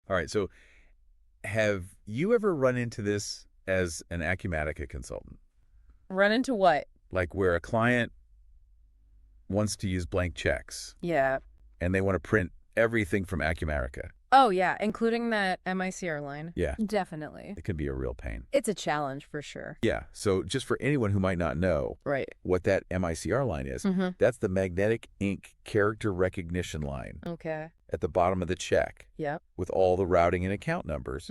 All right. So have you ever run into this as an Acumatica consultant? Run into what? Like where a client wants to use blank checks Yeah. and they want to print everything from Acumatica. Oh, yeah, including that MICR line. Yeah. Definitely. It can be a real pain. It's a challenge for sure. Yeah. So just for anyone who might not know Right. what that MICR line is, that's the magnetic ink character recognition line Okay. at the bottom of the check Yep. with all the routing and account numbers.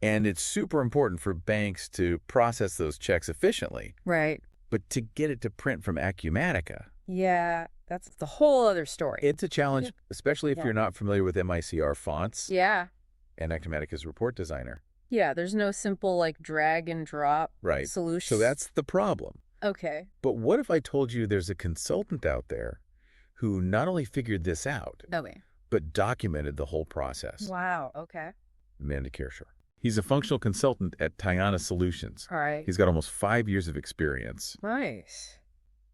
And it's super important for banks to process those checks efficiently. Right. But to get it to print from Acumatica, Yeah, that's the whole other story. it's a challenge, especially if you're not familiar with MICR fonts Yeah. and Acumatica's report designer. Yeah, there's no simple like drag and drop solution. So that's the problem. Okay. But what if I told you there's a consultant out there who not only figured this out, Okay. but documented the whole process? Wow. Okay. NandaKishore. He's a functional consultant at Tiana Solutions. All right. He's got almost 5 years of experience. Nice.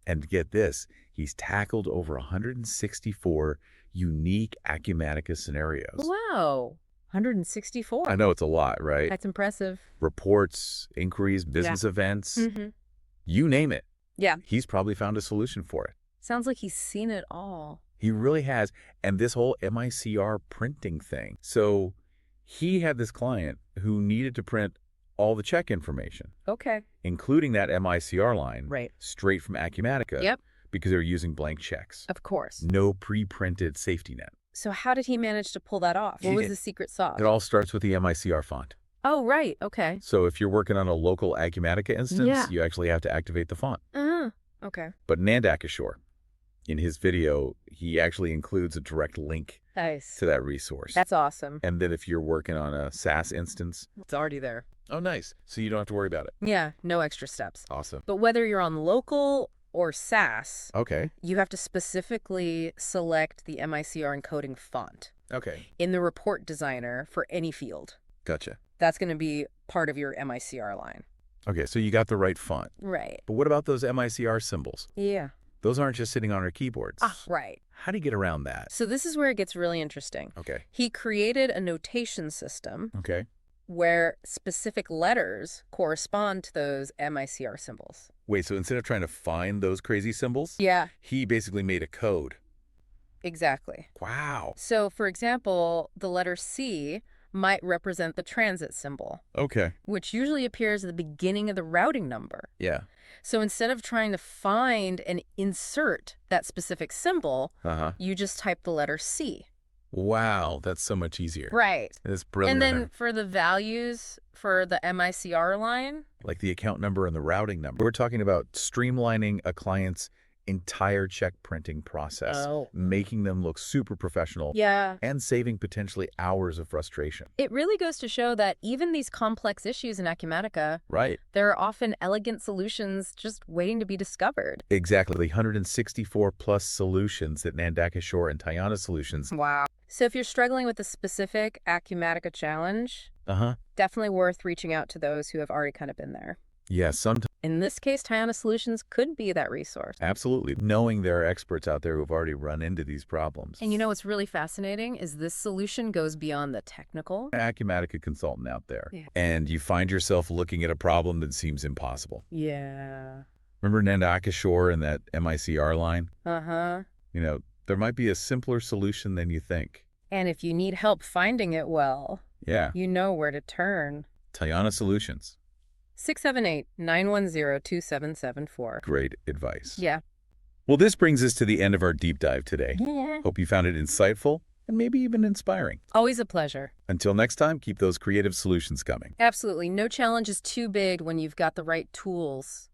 And get this, he's tackled over 164 unique Acumatica scenarios. Wow. 164. I know it's a lot, right? That's impressive. Reports, inquiries, business events, you name it. Yeah. He's probably found a solution for it. Sounds like he's seen it all. He really has. And this whole MICR printing thing. So he had this client who needed to print all the check information. Okay. Including that MICR line. Right. Straight from Acumatica. Yep. Because they were using blank checks. Of course. No pre-printed safety net. So how did he manage to pull that off? What was the secret sauce? It all starts with the MICR font. Oh, right. Okay. So if you're working on a local Acumatica instance, you actually have to activate the font. Okay. But NandaKishore, in his video, he actually includes a direct link to that resource. That's awesome. And then if you're working on a SaaS instance, it's already there. Oh, nice. So you don't have to worry about it. Yeah, no extra steps. Awesome. But whether you're on local or SaaS, okay, you have to specifically select the MICR encoding font. Okay. In the report designer for any field. Gotcha. That's going to be part of your MICR line. Okay, so you got the right font. Right. But what about those MICR symbols? Yeah. Those aren't just sitting on our keyboards. Right. How do you get around that? So this is where it gets really interesting. Okay. He created a notation system. Okay. Where specific letters correspond to those MICR symbols. Wait, so instead of trying to find those crazy symbols, he basically made a code. Exactly. Wow. So, for example, the letter C might represent the transit symbol. Okay. Which usually appears at the beginning of the routing number. Yeah. So instead of trying to find and insert that specific symbol, you just type the letter C. Wow, that's so much easier. Right. That's brilliant. And then for the values for the MICR line, like the account number and the routing number, we're talking about streamlining a client's entire check printing process, making them look super professional, and saving potentially hours of frustration. It really goes to show that even these complex issues in Acumatica, there are often elegant solutions just waiting to be discovered. Exactly. The 164 plus solutions that NandaKishore and Tiana Solutions. Wow. So if you're struggling with a specific Acumatica challenge, definitely worth reaching out to those who have already kind of been there. Yeah, sometimes. In this case, Tiana Solutions could be that resource. Absolutely. Knowing there are experts out there who've already run into these problems. And you know what's really fascinating is this solution goes beyond the technical. Acumatica consultant out there. And you find yourself looking at a problem that seems impossible. Yeah. Remember NandaKishore and that MICR line? You know, there might be a simpler solution than you think. And if you need help finding it, well, you know where to turn. Tiana Solutions. 678-910-2774. Great advice. Yeah. Well, this brings us to the end of our deep dive today. Hope you found it insightful and maybe even inspiring. Always a pleasure. Until next time, keep those creative solutions coming. Absolutely. No challenge is too big when you've got the right tools.